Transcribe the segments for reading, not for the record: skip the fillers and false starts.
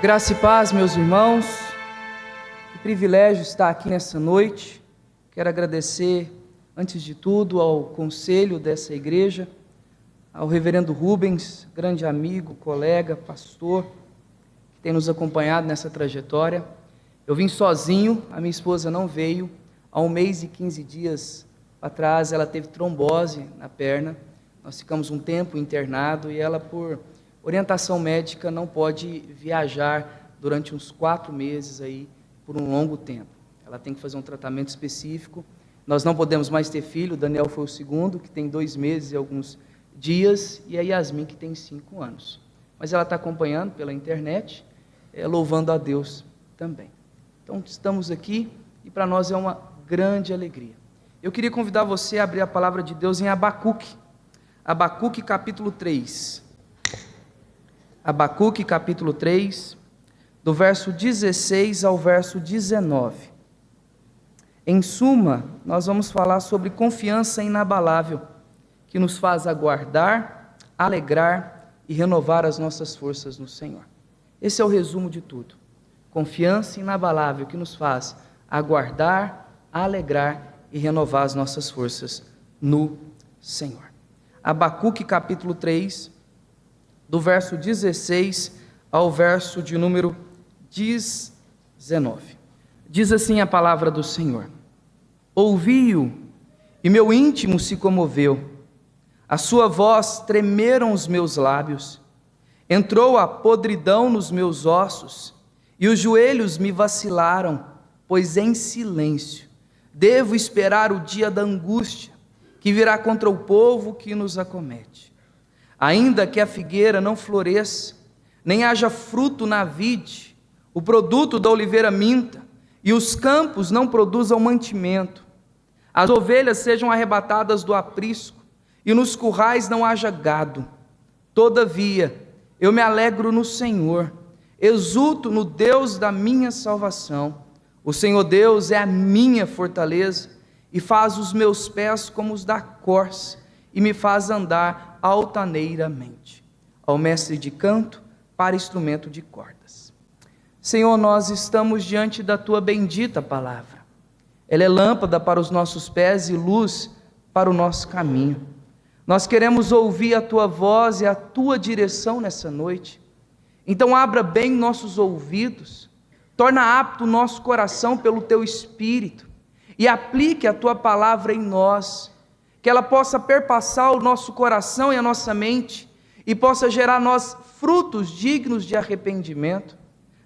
Graça e paz, meus irmãos. Que privilégio estar aqui nessa noite. Quero agradecer, antes de tudo, ao conselho dessa igreja, ao reverendo Rubens, grande amigo, colega, pastor, que tem nos acompanhado nessa trajetória. Eu vim sozinho, a minha esposa não veio. Há 1 mês e 15 dias atrás, ela teve trombose na perna. Nós ficamos um tempo internado e ela, por orientação médica, não pode viajar durante uns 4 meses aí, por um longo tempo. Ela tem que fazer um tratamento específico. Nós não podemos mais ter filho. O Daniel foi o segundo, que tem 2 meses e alguns dias, e a Yasmin, que tem 5 anos. Mas ela está acompanhando pela internet, louvando a Deus também. Então, estamos aqui e para nós é uma grande alegria. Eu queria convidar você a abrir a palavra de Deus em Abacuque. Abacuque capítulo 3. Abacuque capítulo 3, do verso 16 ao verso 19. Em suma, nós vamos falar sobre confiança inabalável, que nos faz aguardar, alegrar e renovar as nossas forças no Senhor. Esse é o resumo de tudo. Confiança inabalável que nos faz aguardar, alegrar e renovar as nossas forças no Senhor. Abacuque capítulo 3, do verso 16 ao verso de número 19. Diz assim a palavra do Senhor: Ouvi-o, e meu íntimo se comoveu, a sua voz tremeram os meus lábios, entrou a podridão nos meus ossos, e os joelhos me vacilaram, pois em silêncio devo esperar o dia da angústia, que virá contra o povo que nos acomete. Ainda que a figueira não floresça, nem haja fruto na vide, o produto da oliveira minta, e os campos não produzam mantimento, as ovelhas sejam arrebatadas do aprisco, e nos currais não haja gado. Todavia, eu me alegro no Senhor, exulto no Deus da minha salvação. O Senhor Deus é a minha fortaleza, e faz os meus pés como os da corça, e me faz andar altaneiramente. Ao mestre de canto, para instrumento de cordas. Senhor, nós estamos diante da Tua bendita palavra. Ela é lâmpada para os nossos pés e luz para o nosso caminho. Nós queremos ouvir a Tua voz e a Tua direção nessa noite. Então abra bem nossos ouvidos, torna apto o nosso coração pelo Teu Espírito e aplique a Tua palavra em nós, que ela possa perpassar o nosso coração e a nossa mente e possa gerar nós frutos dignos de arrependimento,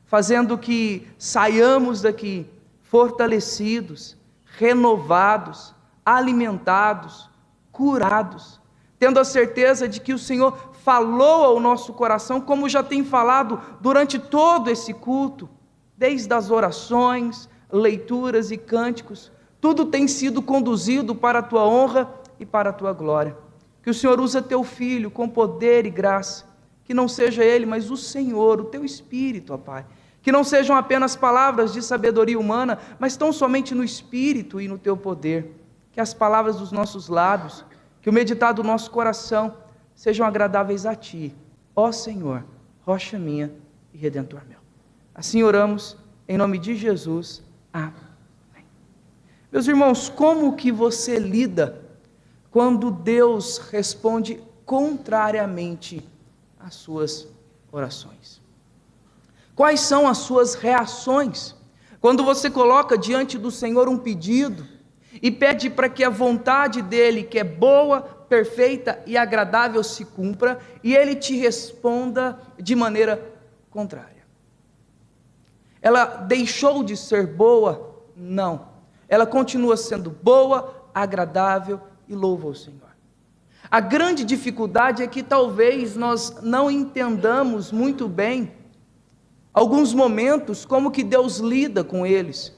fazendo que saiamos daqui fortalecidos, renovados, alimentados, curados, tendo a certeza de que o Senhor falou ao nosso coração, como já tem falado durante todo esse culto, desde as orações, leituras e cânticos. Tudo tem sido conduzido para a Tua honra e para a Tua glória. Que o Senhor use Teu Filho com poder e graça, que não seja Ele, mas o Senhor, o Teu Espírito, ó Pai, que não sejam apenas palavras de sabedoria humana, mas tão somente no Espírito e no Teu poder. Que as palavras dos nossos lábios, que o meditar do nosso coração sejam agradáveis a Ti, ó Senhor, rocha minha e redentor meu. Assim oramos, em nome de Jesus, amém. Meus irmãos, como que você lida quando Deus responde contrariamente às suas orações? Quais são as suas reações quando você coloca diante do Senhor um pedido e pede para que a vontade dEle, que é boa, perfeita e agradável, se cumpra, e Ele te responda de maneira contrária? Ela deixou de ser boa? Não. Ela continua sendo boa, agradável e louva ao Senhor. A grande dificuldade é que talvez nós não entendamos muito bem alguns momentos, como que Deus lida com eles,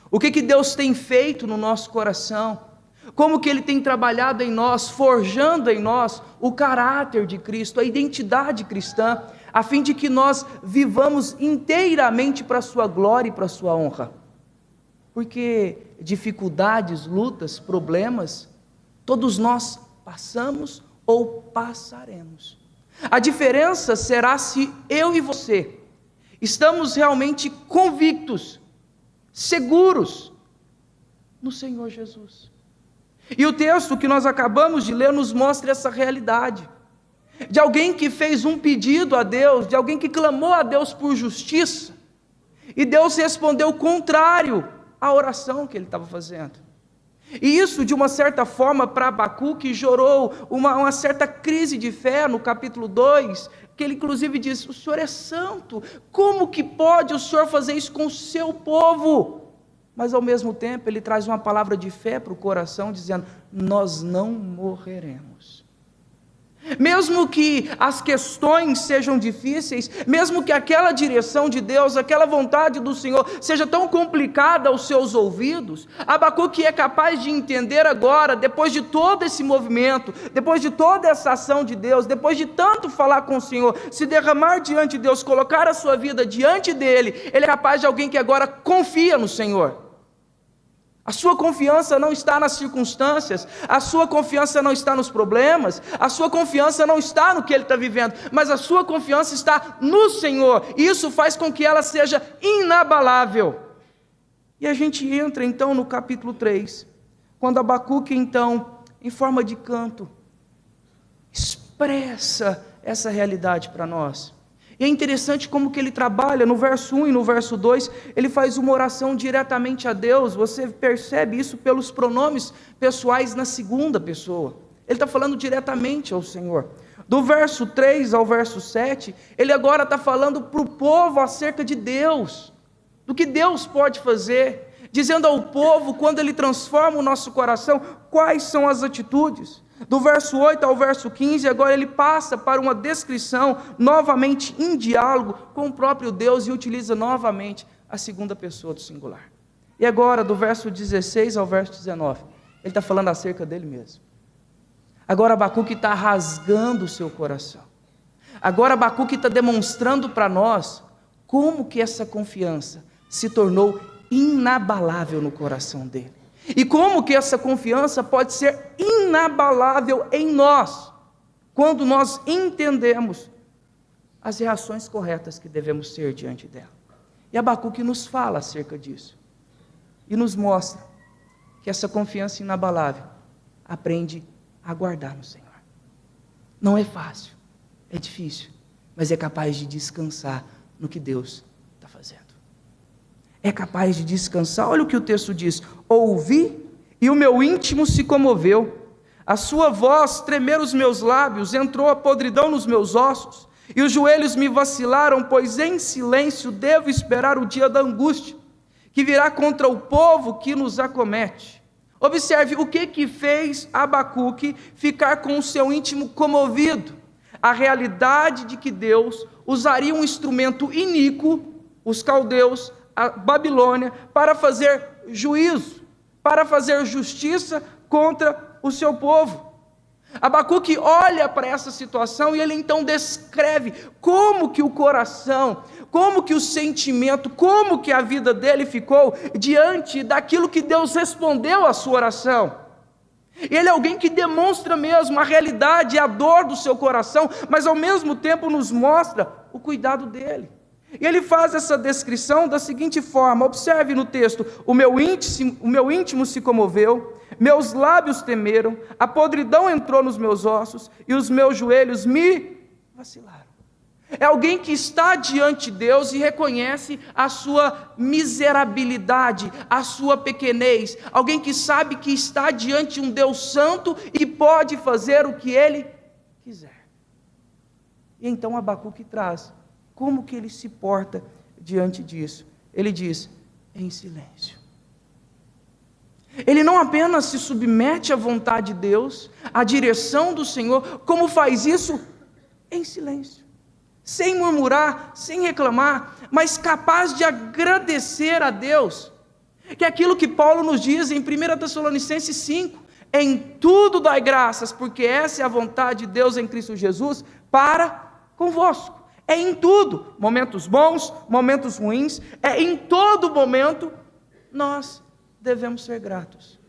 o que Deus tem feito no nosso coração, como que Ele tem trabalhado em nós, forjando em nós o caráter de Cristo, a identidade cristã, a fim de que nós vivamos inteiramente para a sua glória e para a sua honra. Porque dificuldades, lutas, problemas, todos nós passamos ou passaremos. A diferença será se eu e você Estamos realmente convictos, seguros no Senhor Jesus. E o texto que nós acabamos de ler nos mostra essa realidade, de alguém que fez um pedido a Deus, de alguém que clamou a Deus por justiça, e Deus respondeu contrário à oração que ele estava fazendo. E isso, de uma certa forma, para Abacuque gerou uma certa crise de fé no capítulo 2, que ele inclusive diz: o Senhor é santo, como que pode o Senhor fazer isso com o seu povo? Mas ao mesmo tempo ele traz uma palavra de fé para o coração, dizendo: nós não morreremos. Mesmo que as questões sejam difíceis, mesmo que aquela direção de Deus, aquela vontade do Senhor seja tão complicada aos seus ouvidos, Abacuque é capaz de entender agora, depois de todo esse movimento, depois de toda essa ação de Deus, depois de tanto falar com o Senhor, se derramar diante de Deus, colocar a sua vida diante dele, ele é capaz de alguém que agora confia no Senhor. A sua confiança não está nas circunstâncias, a sua confiança não está nos problemas, a sua confiança não está no que ele está vivendo, mas a sua confiança está no Senhor, e isso faz com que ela seja inabalável. E a gente entra então no capítulo 3, quando Abacuque então, em forma de canto, expressa essa realidade para nós. E é interessante como que ele trabalha, no verso 1 e no verso 2, ele faz uma oração diretamente a Deus. Você percebe isso pelos pronomes pessoais na segunda pessoa. Ele está falando diretamente ao Senhor. Do verso 3 ao verso 7, ele agora está falando para o povo acerca de Deus, do que Deus pode fazer, dizendo ao povo, quando ele transforma o nosso coração, quais são as atitudes. Do verso 8 ao verso 15, agora ele passa para uma descrição, novamente em diálogo com o próprio Deus, e utiliza novamente a segunda pessoa do singular. E agora, do verso 16 ao verso 19, ele está falando acerca dele mesmo. Agora Abacuque está rasgando o seu coração. Agora Abacuque está demonstrando para nós como que essa confiança se tornou inabalável no coração dele. E como que essa confiança pode ser inabalável em nós, quando nós entendemos as reações corretas que devemos ter diante dela. E Abacuque nos fala acerca disso, e nos mostra que essa confiança inabalável aprende a guardar no Senhor. Não é fácil, é difícil, mas é capaz de descansar no que Deus está fazendo. É capaz de descansar. Olha o que o texto diz: ouvi e o meu íntimo se comoveu, a sua voz tremer os meus lábios, entrou a podridão nos meus ossos, e os joelhos me vacilaram, pois em silêncio devo esperar o dia da angústia, que virá contra o povo que nos acomete. Observe o que fez Abacuque ficar com o seu íntimo comovido: a realidade de que Deus usaria um instrumento iníquo, os caldeus, a Babilônia, para fazer juízo, para fazer justiça contra o seu povo. Abacuque olha para essa situação e ele então descreve como que o coração, como que o sentimento, como que a vida dele ficou diante daquilo que Deus respondeu à sua oração. Ele é alguém que demonstra mesmo a realidade e a dor do seu coração, mas ao mesmo tempo nos mostra o cuidado dele. E ele faz essa descrição da seguinte forma: observe no texto: o meu íntimo se comoveu, meus lábios temeram, a podridão entrou nos meus ossos, e os meus joelhos me vacilaram. É alguém que está diante de Deus e reconhece a sua miserabilidade, a sua pequenez. Alguém que sabe que está diante de um Deus santo e pode fazer o que ele quiser. E então Abacuque traz como que ele se porta diante disso. Ele diz: em silêncio. Ele não apenas se submete à vontade de Deus, à direção do Senhor, como faz isso em silêncio, sem murmurar, sem reclamar, mas capaz de agradecer a Deus, que é aquilo que Paulo nos diz em 1 Tessalonicenses 5, em tudo dai graças, porque essa é a vontade de Deus em Cristo Jesus para convosco. É em tudo, momentos bons, momentos ruins, é em todo momento nós devemos ser gratos.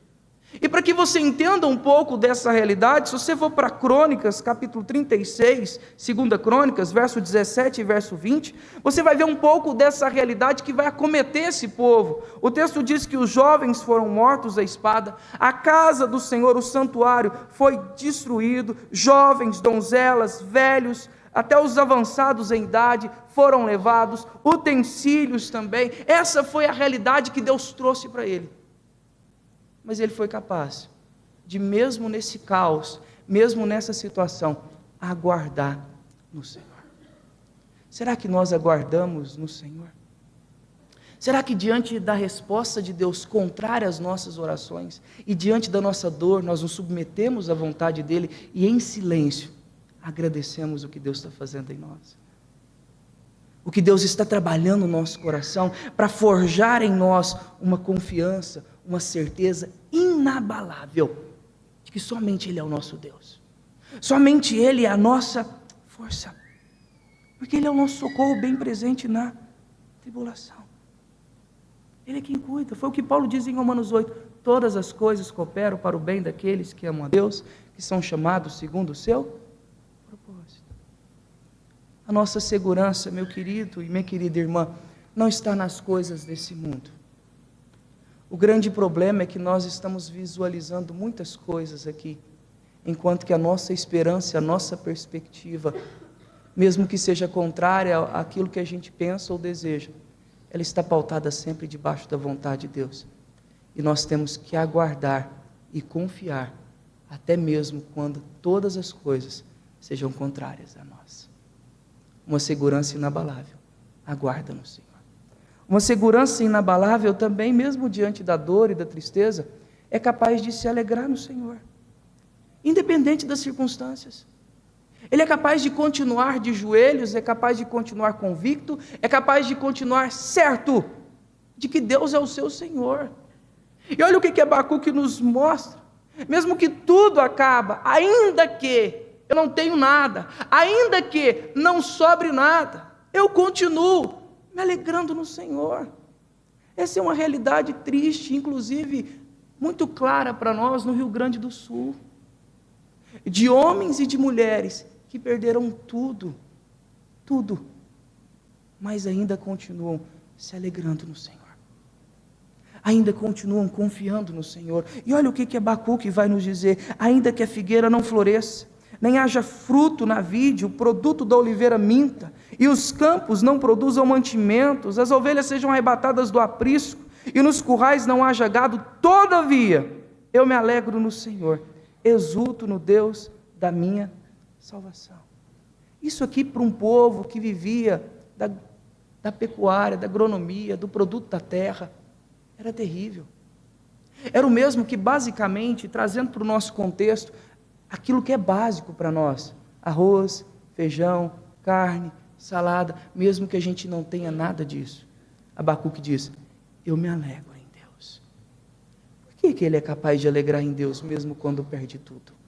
E para que você entenda um pouco dessa realidade, se você for para Crônicas, capítulo 36, 2 Crônicas, verso 17 e verso 20, você vai ver um pouco dessa realidade que vai acometer esse povo. O texto diz que os jovens foram mortos à espada, a casa do Senhor, o santuário, foi destruído, jovens, donzelas, velhos, até os avançados em idade foram levados, utensílios também. Essa foi a realidade que Deus trouxe para ele. Mas ele foi capaz de, mesmo nesse caos, mesmo nessa situação, aguardar no Senhor. Será que nós aguardamos no Senhor? Será que diante da resposta de Deus contrária às nossas orações, e diante da nossa dor, nós nos submetemos à vontade dEle, e em silêncio, agradecemos o que Deus está fazendo em nós? O que Deus está trabalhando no nosso coração, para forjar em nós uma confiança, uma certeza inabalável, de que somente Ele é o nosso Deus, somente Ele é a nossa força, porque Ele é o nosso socorro bem presente na tribulação. Ele é quem cuida. Foi o que Paulo diz em Romanos 8, todas as coisas cooperam para o bem daqueles que amam a Deus, que são chamados segundo o seu propósito. A nossa segurança, meu querido e minha querida irmã, não está nas coisas desse mundo. O grande problema é que nós estamos visualizando muitas coisas aqui, enquanto que a nossa esperança, a nossa perspectiva, mesmo que seja contrária àquilo que a gente pensa ou deseja, ela está pautada sempre debaixo da vontade de Deus. E nós temos que aguardar e confiar, até mesmo quando todas as coisas sejam contrárias a nós. Uma segurança inabalável, aguarda no Senhor. Uma segurança inabalável também, mesmo diante da dor e da tristeza, é capaz de se alegrar no Senhor, independente das circunstâncias. Ele é capaz de continuar de joelhos, é capaz de continuar convicto, é capaz de continuar certo de que Deus é o seu Senhor. E olha o que Abacuque nos mostra: mesmo que tudo acaba, ainda que eu não tenho nada, ainda que não sobre nada, eu continuo me alegrando no Senhor. Essa é uma realidade triste, inclusive muito clara para nós no Rio Grande do Sul, de homens e de mulheres que perderam tudo, mas ainda continuam se alegrando no Senhor, ainda continuam confiando no Senhor. E olha o que Abacuque vai nos dizer: ainda que a figueira não floresça, nem haja fruto na vide, o produto da oliveira minta, e os campos não produzam mantimentos, as ovelhas sejam arrebatadas do aprisco, e nos currais não haja gado, todavia eu me alegro no Senhor, exulto no Deus da minha salvação. Isso aqui para um povo que vivia da pecuária, da agronomia, do produto da terra, era terrível. Era o mesmo que, basicamente, trazendo para o nosso contexto, aquilo que é básico para nós: arroz, feijão, carne, salada, mesmo que a gente não tenha nada disso. Abacuque diz: eu me alegro em Deus. Por que ele é capaz de alegrar em Deus, mesmo quando perde tudo?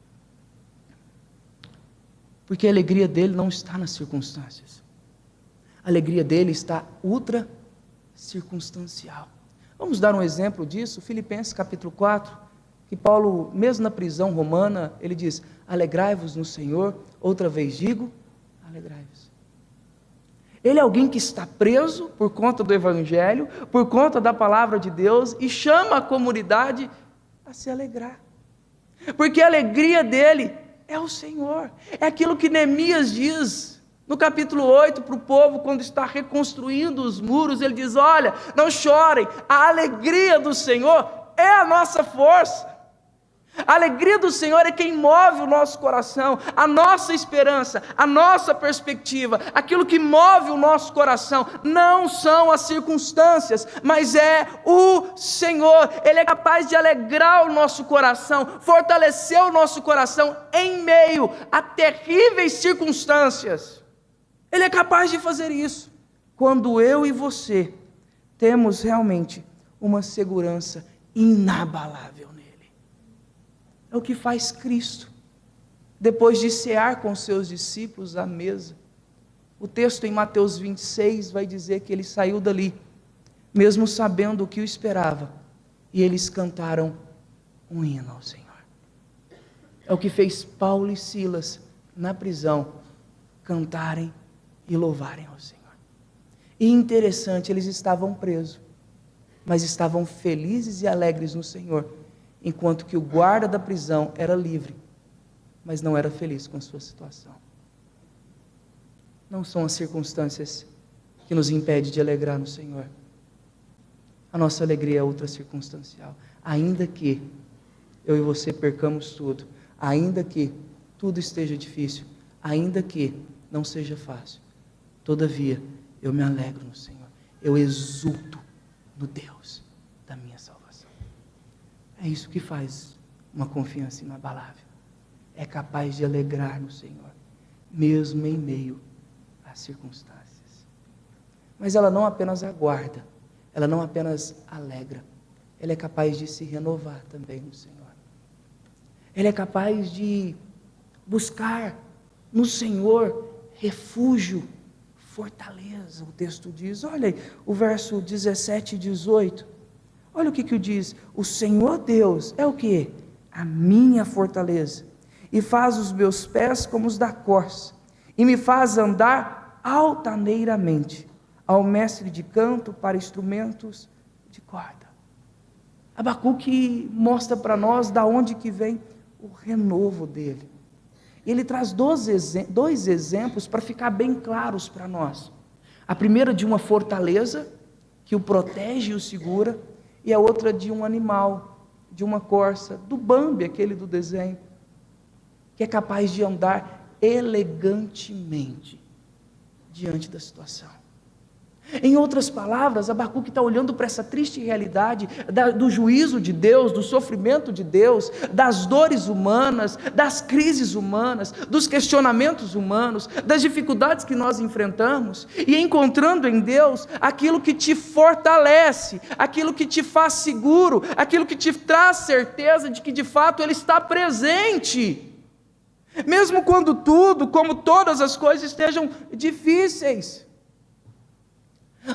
Porque a alegria dele não está nas circunstâncias. A alegria dele está ultra circunstancial. Vamos dar um exemplo disso, Filipenses capítulo 4, que Paulo, mesmo na prisão romana, ele diz: alegrai-vos no Senhor, outra vez digo, alegrai-vos. Ele é alguém que está preso por conta do Evangelho, por conta da palavra de Deus, e chama a comunidade a se alegrar, porque a alegria dele é o Senhor. É aquilo que Neemias diz no capítulo 8 para o povo, quando está reconstruindo os muros. Ele diz: olha, não chorem, a alegria do Senhor é a nossa força. A alegria do Senhor é quem move o nosso coração, a nossa esperança, a nossa perspectiva. Aquilo que move o nosso coração não são as circunstâncias, mas é o Senhor. Ele é capaz de alegrar o nosso coração, fortalecer o nosso coração em meio a terríveis circunstâncias. Ele é capaz de fazer isso quando eu e você temos realmente uma segurança inabalável nele. É o que faz Cristo, depois de cear com seus discípulos à mesa. O texto em Mateus 26 vai dizer que ele saiu dali, mesmo sabendo o que o esperava, e eles cantaram um hino ao Senhor. É o que fez Paulo e Silas, na prisão, cantarem e louvarem ao Senhor. E interessante, eles estavam presos, mas estavam felizes e alegres no Senhor, enquanto que o guarda da prisão era livre, mas não era feliz com a sua situação. Não são as circunstâncias que nos impedem de alegrar no Senhor. A nossa alegria é outra circunstancial. Ainda que eu e você percamos tudo, ainda que tudo esteja difícil, ainda que não seja fácil, todavia eu me alegro no Senhor, eu exulto no Deus da minha salvação. É isso que faz uma confiança inabalável. É capaz de alegrar no Senhor, mesmo em meio às circunstâncias. Mas ela não apenas aguarda, ela não apenas alegra, ela é capaz de se renovar também no Senhor. Ela é capaz de buscar no Senhor refúgio, fortaleza. O texto diz, olha aí, o verso 17 e 18, olha o que diz: o Senhor Deus é o que? A minha fortaleza, e faz os meus pés como os da corça, e me faz andar altaneiramente, ao mestre de canto para instrumentos de corda. Abacuque mostra para nós da onde que vem o renovo dele. Ele traz dois exemplos para ficar bem claros para nós. A primeira de uma fortaleza que o protege e o segura, e a outra de um animal, de uma corça, do Bambi, aquele do desenho, que é capaz de andar elegantemente diante da situação. Em outras palavras, Abacuque está olhando para essa triste realidade do juízo de Deus, do sofrimento de Deus, das dores humanas, das crises humanas, dos questionamentos humanos, das dificuldades que nós enfrentamos, e encontrando em Deus aquilo que te fortalece, aquilo que te faz seguro, aquilo que te traz certeza de que de fato Ele está presente, mesmo quando tudo, como todas as coisas, estejam difíceis.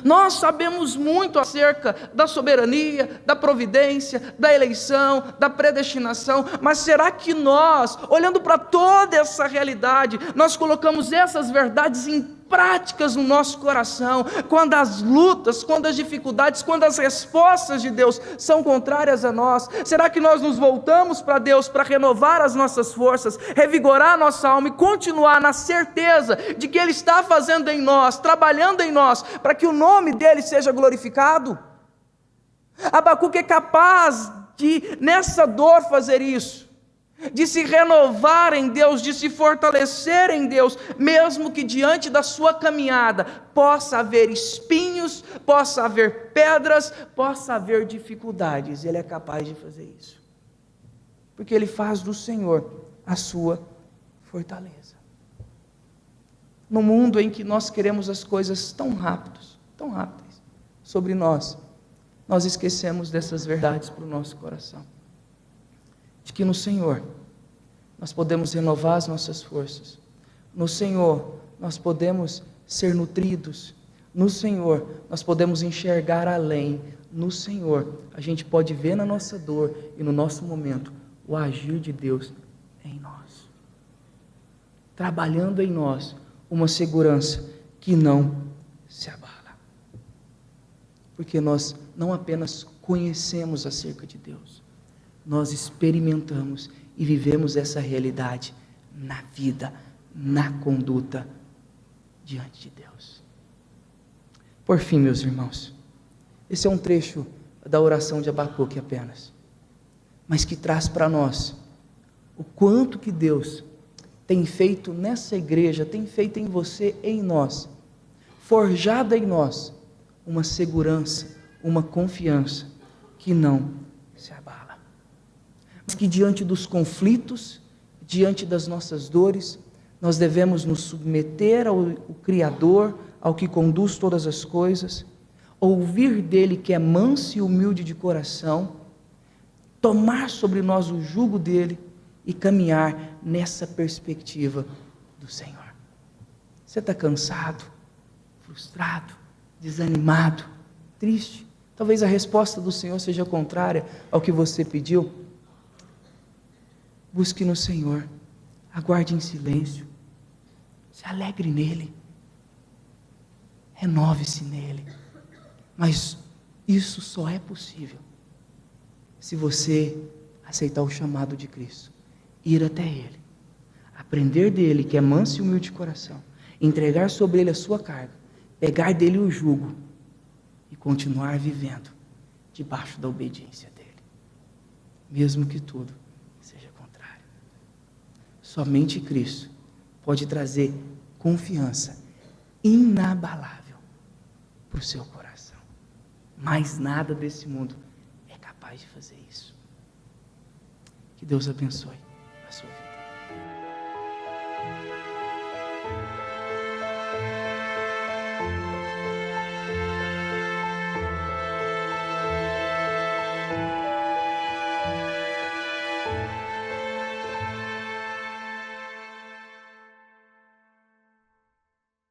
Nós sabemos muito acerca da soberania, da providência, da eleição, da predestinação, mas será que nós, olhando para toda essa realidade, nós colocamos essas verdades em práticas no nosso coração, quando as lutas, quando as dificuldades, quando as respostas de Deus são contrárias a nós? Será que nós nos voltamos para Deus para renovar as nossas forças, revigorar a nossa alma e continuar na certeza de que Ele está fazendo em nós, trabalhando em nós, para que o nome dEle seja glorificado? Abacuque é capaz de, nessa dor, fazer isso, de se renovar em Deus, de se fortalecer em Deus, mesmo que diante da sua caminhada possa haver espinhos, possa haver pedras, possa haver dificuldades. Ele é capaz de fazer isso, porque Ele faz do Senhor a sua fortaleza. No mundo em que nós queremos as coisas tão rápidas sobre nós esquecemos dessas verdades para o nosso coração, de que no Senhor nós podemos renovar as nossas forças, no Senhor nós podemos ser nutridos, no Senhor nós podemos enxergar além, no Senhor a gente pode ver na nossa dor e no nosso momento o agir de Deus em nós, trabalhando em nós uma segurança que não se abala, porque nós não apenas conhecemos acerca de Deus, nós experimentamos e vivemos essa realidade na vida, na conduta diante de Deus. Por fim, meus irmãos, esse é um trecho da oração de Abacuque apenas, mas que traz para nós o quanto que Deus tem feito nessa igreja, tem feito em você, em nós, forjado em nós uma segurança, uma confiança que não se abala, mas que diante dos conflitos, diante das nossas dores, nós devemos nos submeter ao Criador, ao que conduz todas as coisas, ouvir dele que é manso e humilde de coração, tomar sobre nós o jugo dele e caminhar nessa perspectiva do Senhor. Você está cansado, frustrado, desanimado, triste? Talvez a resposta do Senhor seja contrária ao que você pediu. Busque no Senhor, aguarde em silêncio, se alegre nele, renove-se nele. Mas isso só é possível se você aceitar o chamado de Cristo, ir até Ele, aprender dele, que é manso e humilde de coração, entregar sobre Ele a sua carga, pegar dele o jugo e continuar vivendo debaixo da obediência dele, mesmo que tudo seja contrário. Somente Cristo pode trazer confiança inabalável para o seu coração. Mais nada desse mundo é capaz de fazer isso. Que Deus abençoe.